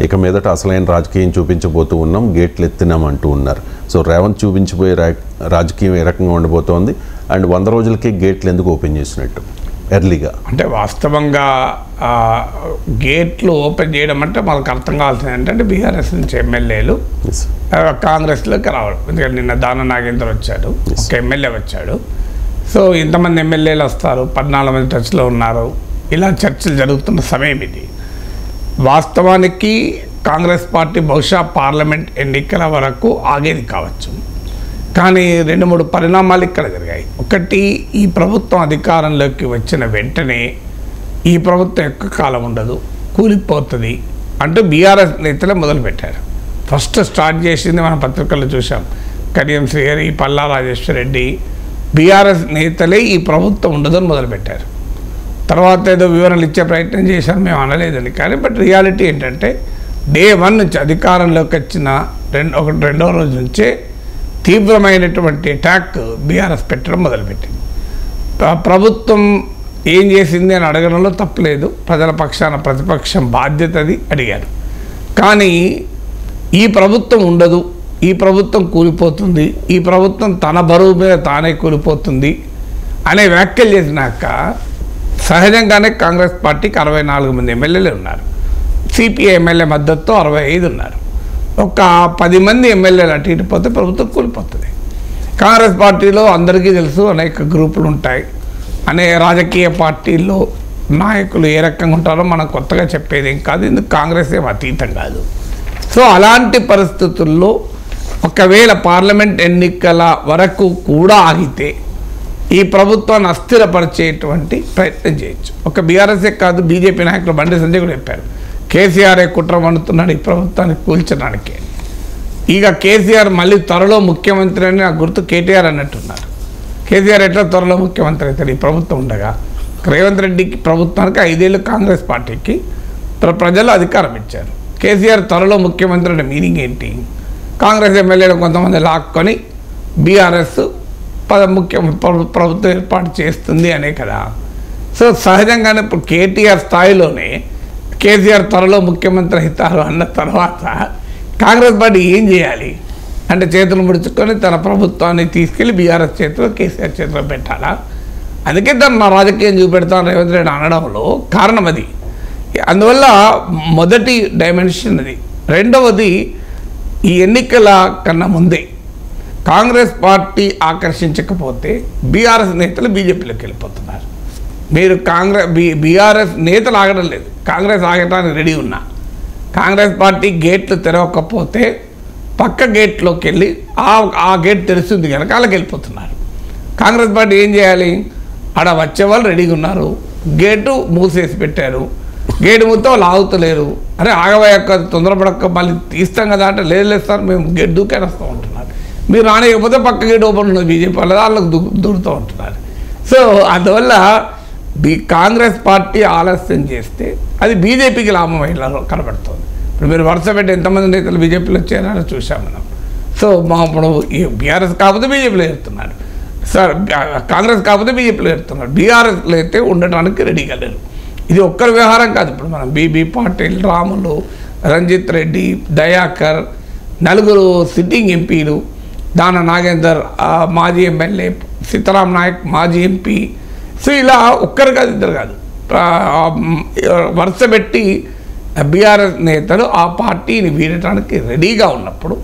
ఇక మీదట అసలైన రాజకీయం చూపించబోతూ ఉన్నాం, గేట్లు ఎత్తినాం అంటూ ఉన్నారు. సో రేవంత్ చూపించబోయే రాజకీయం ఏ రకంగా ఉండబోతోంది, అండ్ 100 రోజులకి గేట్లు ఎందుకు ఓపెన్ చేసినట్టు ఎర్లీగా? అంటే వాస్తవంగా గేట్లు ఓపెన్ చేయడం అంటే మనకు అర్థం కావాల్సింది ఏంటంటే బీఆర్ఎస్ నుంచి ఎమ్మెల్యేలు కాంగ్రెస్లోకి రావడం. ఎందుకంటే నిన్న దాన నాగేందర్ వచ్చాడు, ఒక ఎమ్మెల్యే వచ్చాడు. సో ఇంతమంది ఎమ్మెల్యేలు వస్తారు, 14 మంది టచ్లో ఉన్నారు, ఇలా చర్చలు జరుగుతున్న సమయం ఇది. వాస్తవానికి కాంగ్రెస్ పార్టీ బహుశా పార్లమెంట్ ఎన్నికల వరకు ఆగేది కావచ్చు, కానీ 2-3 పరిణామాలు ఇక్కడ జరిగాయి. ఒకటి, ఈ ప్రభుత్వం అధికారంలోకి వచ్చిన వెంటనే ఈ ప్రభుత్వం ఎక్కువ కాలం ఉండదు, కూలిపోతుంది అంటూ బీఆర్ఎస్ నేతలే మొదలుపెట్టారు. ఫస్ట్ స్టార్ట్ చేసింది మనం పత్రికల్లో చూసాం, కడియం శ్రీహరి, పల్లా రాజేశ్వర రెడ్డి, బీఆర్ఎస్ నేతలే ఈ ప్రభుత్వం ఉండదని మొదలుపెట్టారు. తర్వాత ఏదో వివరణలు ఇచ్చే ప్రయత్నం చేశారు, మేము అనలేదని. కానీ బట్ రియాలిటీ ఏంటంటే డే 1 నుంచి అధికారంలోకి వచ్చిన రెండవ రోజు నుంచే తీవ్రమైనటువంటి అటాక్ బీఆర్ఎస్ పెట్టడం మొదలుపెట్టింది. ప్రభుత్వం ఏం చేసింది అని అడగడంలో తప్పలేదు, ప్రజల పక్షాన ప్రతిపక్షం బాధ్యతది అడిగారు. కానీ ఈ ప్రభుత్వం ఉండదు, ఈ ప్రభుత్వం కూలిపోతుంది, ఈ ప్రభుత్వం తన బరువు మీద తానే కూలిపోతుంది అనే వ్యాఖ్యలు చేసినాక సహజంగానే కాంగ్రెస్ పార్టీకి 64 మంది ఎమ్మెల్యేలు ఉన్నారు, సిపిఐ ఎమ్మెల్యే మద్దతుతో 65 ఉన్నారు. ఒక 10 మంది ఎమ్మెల్యేలు అటు ఇటు పోతే ప్రభుత్వం కూలిపోతుంది. కాంగ్రెస్ పార్టీలో అందరికీ తెలుసు అనేక గ్రూపులు ఉంటాయి, రాజకీయ పార్టీల్లో నాయకులు ఏ రకంగా ఉంటారో మనం కొత్తగా చెప్పేది ఏం కాదు, ఇందుకు కాంగ్రెస్ ఏం అతీతం కాదు. సో అలాంటి పరిస్థితుల్లో ఒకవేళ పార్లమెంట్ ఎన్నికల వరకు కూడా ఆగితే ఈ ప్రభుత్వాన్ని అస్థిరపరిచేటువంటి ప్రయత్నం చేయొచ్చు. ఒక బీఆర్ఎస్ఏ కాదు, బీజేపీ నాయకులు బండి సంజయ్ కూడా చెప్పారు, కేసీఆర్ కుట్ర పన్నుతున్నాడు ఈ ప్రభుత్వాన్ని కూల్చడానికి. ఇక కేసీఆర్ మళ్ళీ త్వరలో ముఖ్యమంత్రి అని నాకు గుర్తు కేటీఆర్ అన్నట్టున్నారు. కేసీఆర్ ఎట్లా త్వరలో ముఖ్యమంత్రి అవుతాడు ఈ ప్రభుత్వం ఉండగా? రేవంత్ రెడ్డికి ప్రభుత్వానికి 5 ఏళ్ళు కాంగ్రెస్ పార్టీకి ప్రజలు అధికారం ఇచ్చారు. కేసీఆర్ త్వరలో ముఖ్యమంత్రి అంటే మీనింగ్ ఏంటి? కాంగ్రెస్ ఎమ్మెల్యేలు కొంతమంది లాక్కొని బీఆర్ఎస్ ప్రభుత్వం ఏర్పాటు చేస్తుంది అనే కదా. సో సహజంగానే ఇప్పుడు కేటీఆర్ స్థాయిలోనే కేసీఆర్ త్వరలో ముఖ్యమంత్రి అవుతారు అన్న తర్వాత కాంగ్రెస్ పార్టీ ఏం చేయాలి అంటే చేతులు ముడుచుకొని తన ప్రభుత్వాన్ని తీసుకెళ్ళి బీఆర్ఎస్ చేతిలో కేసీఆర్ చేతిలో పెట్టాలా? అందుకే దాన్ని నా రాజకీయం చూపెడతాను రేవంత్ రెడ్డి అనడంలో కారణం అది. అందువల్ల మొదటి డైమెన్షన్ అది. రెండవది, ఈ ఎన్నికల కన్నా ముందే కాంగ్రెస్ పార్టీ ఆకర్షించకపోతే బీఆర్ఎస్ నేతలు బీజేపీలోకి వెళ్ళిపోతున్నారు. మీరు బీఆర్ఎస్ నేతలు ఆగడం లేదు, కాంగ్రెస్ ఆగడానికి రెడీ ఉన్నా కాంగ్రెస్ పార్టీ గేట్లు తెరవకపోతే పక్క గేట్లోకి వెళ్ళి ఆ గేట్ తెరుస్తుంది కనుక వాళ్ళకి వెళ్ళిపోతున్నారు. కాంగ్రెస్ పార్టీ ఏం చేయాలి? ఆడ వచ్చేవాళ్ళు రెడీగా ఉన్నారు, గేటు మూసేసి పెట్టారు, గేటు మొత్తం వాళ్ళు ఆగుతలేరు. అరే ఆగవయ్యాక తొందరపడక మళ్ళీ తీస్తాం కదా అంటే లేదు సార్ మేము గేట్ దూకేని వస్తూ ఉంటున్నారు. మీరు రానికపోతే పక్క గేట్ ఓపెన్ ఉన్నది బీజేపీ వాళ్ళ వాళ్ళకు దూరుతూ ఉంటున్నారు. సో అందువల్ల కాంగ్రెస్ పార్టీ ఆలస్యం చేస్తే అది బీజేపీకి లాభం అయ్యేలా కనబడుతుంది. ఇప్పుడు మీరు వరుస పెట్టి ఎంతమంది నేతలు బీజేపీలో వచ్చారని చూసాం మనం. సో ఇప్పుడు బీఆర్ఎస్ కాకపోతే బీజేపీలో ఎడుతున్నారు, సార్ కాంగ్రెస్ కాకపోతే బీజేపీలో ఎడుతున్నారు. బీఆర్ఎస్లో అయితే ఉండటానికి రెడీగా లేరు. ఇది ఒక్కరి వ్యవహారం కాదు. ఇప్పుడు మనం బీబీ పాటిల్, రాములు, రంజిత్ రెడ్డి, దయాకర్, 4 సిట్టింగ్ ఎంపీలు, దాన నాగేందర్ మాజీ ఎమ్మెల్యే, సీతారాం నాయక్ మాజీ ఎంపీ. సో ఇలా ఒక్కరు కాదు, ఇద్దరు కాదు, వరుస పెట్టి బీఆర్ఎస్ నేతలు ఆ పార్టీని వీడటానికి రెడీగా ఉన్నప్పుడు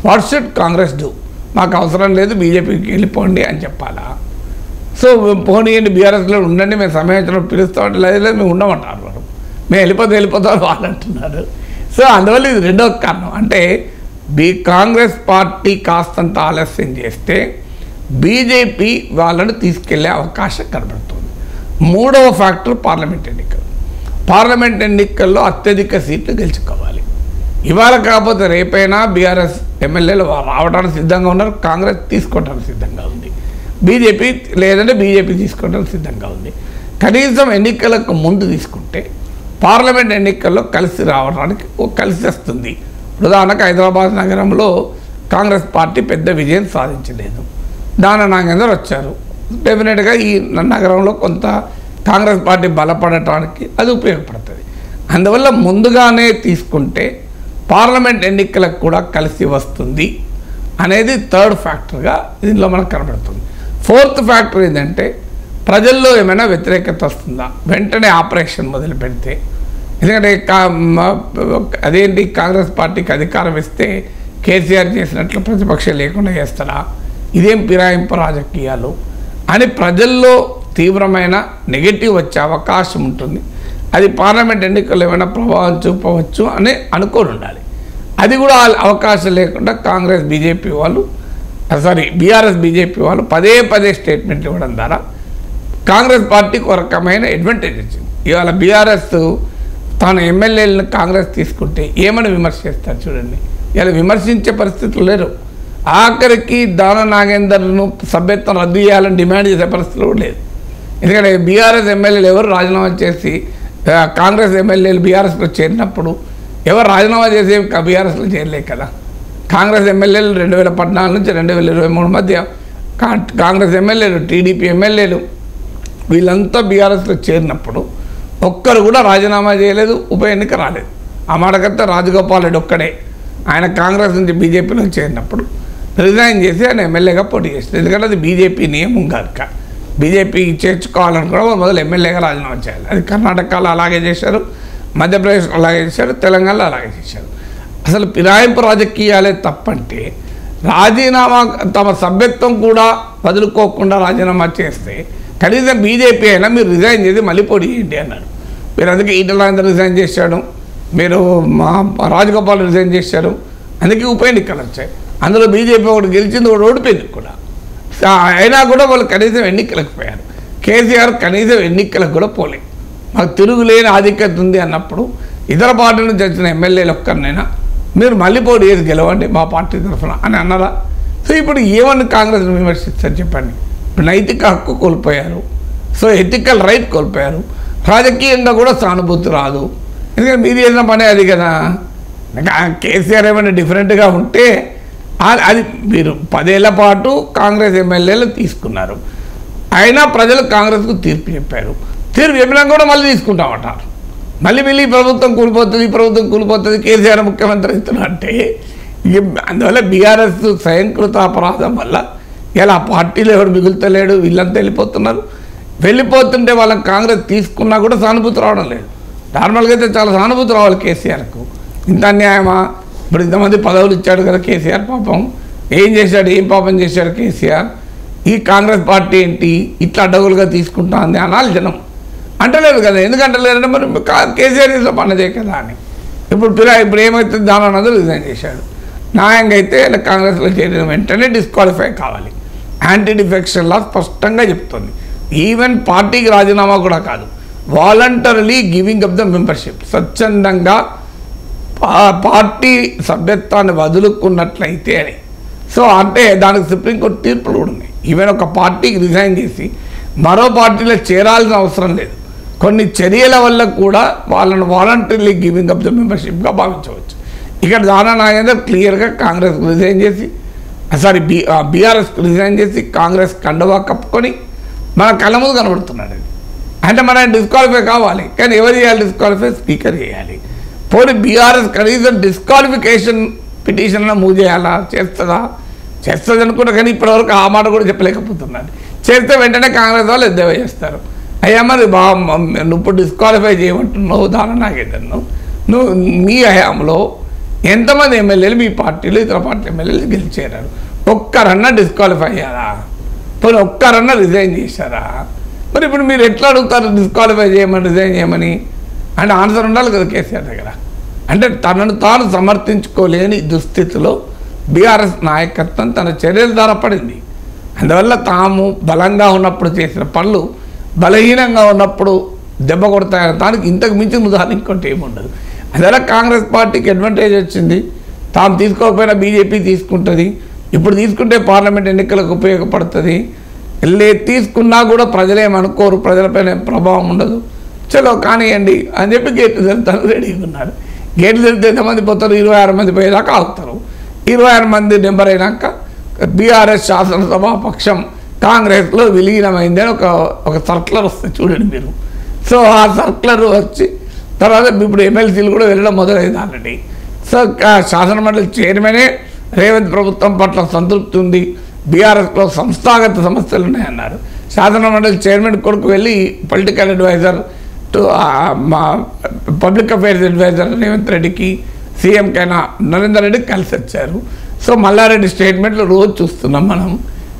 వాట్ షుడ్ కాంగ్రెస్ డూ? మాకు అవసరం లేదు, బీజేపీకి వెళ్ళిపోండి అని చెప్పాలా? సో పోనీయండి, బీఆర్ఎస్లో ఉండండి, మేము సమయం పిలుస్తామంటే లేదు మేము ఉండమంటారు వాళ్ళు, మేము వెళ్ళిపోతాం వాళ్ళు అంటున్నారు. సో అందువల్ల ఇది రెండవ కారణం. అంటే కాంగ్రెస్ పార్టీ కాస్తంత ఆలస్యం చేస్తే బీజేపీ వాళ్ళను తీసుకెళ్లే అవకాశం కనబడుతుంది. మూడవ ఫ్యాక్టర్ పార్లమెంట్ ఎన్నికలు. పార్లమెంట్ ఎన్నికల్లో అత్యధిక సీట్లు గెలుచుకోవాలి. ఇవాళ కాకపోతే రేపైనా బీఆర్ఎస్ ఎమ్మెల్యేలు రావడానికి సిద్ధంగా ఉన్నారు, కాంగ్రెస్ తీసుకోవడానికి సిద్ధంగా ఉంది, బీజేపీ లేదంటే బీజేపీ తీసుకోవడానికి సిద్ధంగా ఉంది. కనీసం ఎన్నికలకు ముందు తీసుకుంటే పార్లమెంట్ ఎన్నికల్లో కలిసి రావడానికి కలిసి వస్తుంది. ఉదాహరణకు హైదరాబాద్ నగరంలో కాంగ్రెస్ పార్టీ పెద్ద విజయం సాధించలేదు, దాన నాగేందర్ వచ్చారు, డెఫినెట్గా ఈ నగరంలో కొంత కాంగ్రెస్ పార్టీ బలపడటానికి అది ఉపయోగపడుతుంది. అందువల్ల ముందుగానే తీసుకుంటే పార్లమెంట్ ఎన్నికలకు కూడా కలిసి వస్తుంది అనేది థర్డ్ ఫ్యాక్టర్గా దీనిలో మనకు కనబడుతుంది. ఫోర్త్ ఫ్యాక్టర్ ఏంటంటే ప్రజల్లో ఏమైనా వ్యతిరేకత వస్తుందా వెంటనే ఆపరేషన్ మొదలు పెడితే. ఎందుకంటే అదేంటి కాంగ్రెస్ పార్టీకి అధికారం ఇస్తే కేసీఆర్ చేసినట్లు ప్రతిపక్షం లేకుండా చేస్తారా, ఇదేం ఫిరాయింపు రాజకీయాలు అని ప్రజల్లో తీవ్రమైన నెగటివ్ వచ్చే అవకాశం ఉంటుంది. అది పార్లమెంట్ ఎన్నికల్లో ఏమైనా ప్రభావం చూపవచ్చు అని అనుకోని ఉండాలి. అది కూడా అవకాశం లేకుండా కాంగ్రెస్ బీజేపీ వాళ్ళు బీఆర్ఎస్ బీజేపీ వాళ్ళు పదే పదే స్టేట్మెంట్ ఇవ్వడం ద్వారా కాంగ్రెస్ పార్టీకి ఒక రకమైన అడ్వాంటేజ్ వచ్చింది. ఇవాళ బీఆర్ఎస్ తాను ఎమ్మెల్యేలను కాంగ్రెస్ తీసుకుంటే ఏమని విమర్శిస్తారు చూడండి. ఇలా విమర్శించే పరిస్థితులు లేరు. ఆఖరికి దాన నాగేందర్ను సభ్యత్వం రద్దు చేయాలని డిమాండ్ చేసే పరిస్థితులు కూడా లేదు. ఎందుకంటే బీఆర్ఎస్ ఎమ్మెల్యేలు ఎవరు రాజీనామా చేసి కాంగ్రెస్ ఎమ్మెల్యేలు బీఆర్ఎస్లో చేరినప్పుడు ఎవరు రాజీనామా చేసి బీఆర్ఎస్లో చేరలే కదా. కాంగ్రెస్ ఎమ్మెల్యేలు 2014 నుంచి 2023 మధ్య కాంగ్రెస్ ఎమ్మెల్యేలు టీడీపీ ఎమ్మెల్యేలు వీళ్ళంతా బీఆర్ఎస్లో చేరినప్పుడు ఒక్కరు కూడా రాజీనామా చేయలేదు, ఉప ఎన్నిక రాలేదు. ఆ మాటకంతా రాజగోపాల్ రెడ్డి ఒక్కడే ఆయన కాంగ్రెస్ నుంచి బీజేపీలో చేరినప్పుడు రిజైన్ చేసి ఆయన ఎమ్మెల్యేగా పోటీ చేస్తారు. ఎందుకంటే అది బీజేపీ నియమం కనుక బీజేపీ చేర్చుకోవాలనుకున్న మొదలు ఎమ్మెల్యేగా రాజీనామా చేయాలి. అది కర్ణాటకలో అలాగే చేశారు, మధ్యప్రదేశ్లో అలాగే చేశారు, తెలంగాణలో అలాగే చేశారు. అసలు ఫిరాయింపు రాజకీయాలే తప్పంటే రాజీనామా తమ సభ్యత్వం కూడా వదులుకోకుండా రాజీనామా చేస్తే కనీసం బీజేపీ అయినా మీరు రిజైన్ చేసి మళ్ళీ పోటీ చేయండి అన్నాడు. మీరు అందుకే ఈటల రిజైన్ చేశాడు, మీరు మా రాజగోపాల్ రిజైన్ చేశారు, అందుకే ఉప ఎన్నికలు వచ్చాయి. అందులో బీజేపీ ఒకటి గెలిచింది, ఒకటి ఓడిపోయింది కూడా. అయినా కూడా వాళ్ళు కనీసం ఎన్నికలకు పోయారు. కేసీఆర్ కనీసం ఎన్నికలకు కూడా పోలేదు. మాకు తిరుగులేని ఆధిక్యత ఉంది అన్నప్పుడు ఇతర పార్టీ నుంచి వచ్చిన ఎమ్మెల్యేలు ఒక్కరినైనా మీరు మళ్ళీ పోటీ చేసి గెలవండి మా పార్టీ తరఫున అని అన్నారా? సో ఇప్పుడు ఏమని కాంగ్రెస్ను విమర్శిస్తారు చెప్పండి. ఇప్పుడు నైతిక హక్కు కోల్పోయారు, సో ఎథికల్ రైట్ కోల్పోయారు, రాజకీయంగా కూడా సానుభూతి రాదు. ఎందుకంటే మీరు చేసిన పనే అది కదా. కేసీఆర్ ఏమైనా డిఫరెంట్గా ఉంటే అది మీరు 10 ఏళ్ల పాటు కాంగ్రెస్ ఎమ్మెల్యేలు తీసుకున్నారు, అయినా ప్రజలు కాంగ్రెస్కు తీర్పు చెప్పారు. తీర్పు చెప్పినా కూడా మళ్ళీ తీసుకుంటామంటారు. మళ్ళీ ఈ ప్రభుత్వం కూలిపోతుంది, ఈ ప్రభుత్వం కూలిపోతుంది, కేసీఆర్ ముఖ్యమంత్రి అవుతున్నా అంటే అందువల్ల బీఆర్ఎస్ స్వయంకృత అపరాధం వల్ల ఇలా పార్టీలో ఎవరు మిగులుతలేడు, వీళ్ళంతా వెళ్ళిపోతున్నారు. వెళ్ళిపోతుంటే వాళ్ళకి కాంగ్రెస్ తీసుకున్నా కూడా సానుభూతి రావడం లేదు. నార్మల్గా అయితే చాలా సానుభూతి రావాలి కేసీఆర్కు. ఇంత అన్యాయమా? ఇప్పుడు ఇంతమంది పదవులు ఇచ్చాడు కదా కేసీఆర్, పాపం ఏం చేశాడు, ఏం పాపం చేశాడు కేసీఆర్, ఈ కాంగ్రెస్ పార్టీ ఏంటి ఇట్లా అడ్డగోలుగా తీసుకుంటా అంది అనాలి జనం. అంటలేదు కదా. ఎందుకంటలేదంటే మరి కేసీఆర్ ఇంట్లో పనిచేయ కదా అని. ఇప్పుడు ఏమైతే దానందరూ రిజైన్ చేశాడు. న్యాయంగా అయితే కాంగ్రెస్లో చేరిన వెంటనే డిస్క్వాలిఫై కావాలి. యాంటీ డిఫెక్షన్ లా స్పష్టంగా చెప్తుంది. ఈవెన్ పార్టీకి రాజీనామా కూడా కాదు, voluntarily giving up the membership, స్వచ్ఛందంగా పార్టీ సభ్యత్వాన్ని వదులుకున్నట్లయితే అని. సో అంటే దానికి సుప్రీంకోర్టు తీర్పులు కూడా ఉన్నాయి. ఈవెన్ ఒక పార్టీకి రిజైన్ చేసి మరో పార్టీలో చేరాల్సిన అవసరం లేదు. కొన్ని చర్యల వల్ల కూడా వాళ్ళను వాలంటరీలీ గివింగ్ అప్ ద మెంబర్షిప్గా భావించవచ్చు. ఇక్కడ దానా నాగేందర్ క్లియర్గా కాంగ్రెస్ రిజైన్ చేసి బీఆర్ఎస్ రిజైన్ చేసి కాంగ్రెస్ కండువా కప్పుకొని మన కళ్ళ ముందు కనబడుతున్నాడు. అంటే మనం డిస్క్వాలిఫై కావాలి, కానీ ఎవరు చేయాలి డిస్క్వాలిఫై? స్పీకర్ చేయాలి. పోనీ బీఆర్ఎస్ కనీసం డిస్క్వాలిఫికేషన్ పిటిషన్ మూవ్ చేయాలా? చేస్తుంది అనుకుంటా, కానీ ఇప్పటివరకు ఆ మాట కూడా చెప్పలేకపోతున్నాను. చేస్తే వెంటనే కాంగ్రెస్ వాళ్ళు ఎద్దేవా చేస్తారు. అయ్యా మరి నువ్వు ఇప్పుడు డిస్క్వాలిఫై చేయమంటున్నావు దానా నాగేందర్ను, నువ్వు మీ హయాంలో ఎంతమంది ఎమ్మెల్యేలు మీ పార్టీలు ఇతర పార్టీ ఎమ్మెల్యేలు గెలిచారు? ఒక్కరన్నా డిస్క్వాలిఫై అయ్యారా? పోనీ ఒక్కరన్నా రిజైన్ చేశారా? మరి ఇప్పుడు మీరు ఎట్లా అడుగుతారు డిస్క్వాలిఫై చేయమని, రిజైన్ చేయమని? అంటే ఆన్సర్ ఉండాలి కదా కేసీఆర్ దగ్గర. అంటే తనను తాను సమర్థించుకోలేని దుస్థితిలో బీఆర్ఎస్ నాయకత్వం తన చర్యల ద్వారా పడింది. అందువల్ల తాము బలంగా ఉన్నప్పుడు చేసిన పనులు బలహీనంగా ఉన్నప్పుడు దెబ్బ కొడతాయని దానికి ఇంతకు మించిన ఉదాహరణ ఇంకోటి ఏముండదు. అందువల్ల కాంగ్రెస్ పార్టీకి అడ్వాంటేజ్ వచ్చింది. తాము తీసుకోకపోయినా బీజేపీ తీసుకుంటుంది. ఇప్పుడు తీసుకుంటే పార్లమెంట్ ఎన్నికలకు ఉపయోగపడుతుంది. తీసుకున్నా కూడా ప్రజలేమనుకోరు, ప్రజలపైన ప్రభావం ఉండదు. చలో కానివ్వండి అని చెప్పి గేట్లు తెరుతారు, రెడీగా ఉన్నారు. గేట్లు తెరితే ఎంతమంది పోతారు? 26 మంది పోయేదాకా ఆగుతారు. 26 మంది నెంబర్ అయినాక బీఆర్ఎస్ శాసనసభా పక్షం కాంగ్రెస్లో విలీనమైంది అని ఒక సర్క్యులర్ వస్తుంది చూడండి మీరు. సో ఆ సర్క్యులర్ వచ్చి తర్వాత ఇప్పుడు ఎమ్మెల్సీలు కూడా వెళ్ళడం మొదలైంది ఆల్రెడీ. సో శాసనమండలి చైర్మనే రేవంత్ ప్రభుత్వం పట్ల సంతృప్తి ఉంది, బీఆర్ఎస్లో సంస్థాగత సమస్యలు ఉన్నాయన్నారు. శాసనమండలి చైర్మన్ కొడుకు వెళ్ళి పొలిటికల్ అడ్వైజర్ టు మా పబ్లిక్ అఫైర్స్ అడ్వైజర్ రేవంత్ రెడ్డికి, సీఎంకైనా నరేందర్ రెడ్డికి కలిసి వచ్చారు. సో మల్లారెడ్డి స్టేట్మెంట్లు రోజు చూస్తున్నాం మనం.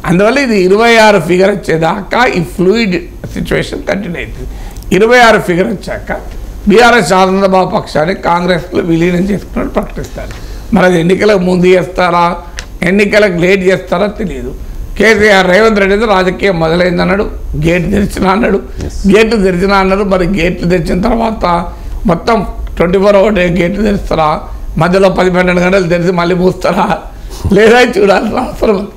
అందువల్ల ఇది 26 ఫిగర్ వచ్చేదాకా ఈ ఫ్లూయిడ్ సిచ్యువేషన్ కంటిన్యూ అవుతుంది. 26 ఫిగర్ వచ్చాక బీఆర్ఎస్ శాసనసభ పక్షాన్ని కాంగ్రెస్లో విలీనం చేసుకున్నట్టు ప్రకటిస్తారు. మరి అది ఎన్నికలకు ముందు చేస్తారా, ఎన్నికలకు లేట్ చేస్తారా తెలియదు. కేసీఆర్ రేవంత్ రెడ్డి రాజకీయం మొదలైందన్నాడు, గేట్ తెరిచినా అన్నాడు, గేట్లు తెరిచినా అన్నారు. మరి గేట్లు తెరిచిన తర్వాత మొత్తం 24 hours గేట్లు తెరుస్తారా, మధ్యలో 10-12 గంటలు తెరిచి మళ్ళీ మూస్తారా లేదా చూడాల్సిన అవసరం ఉంది.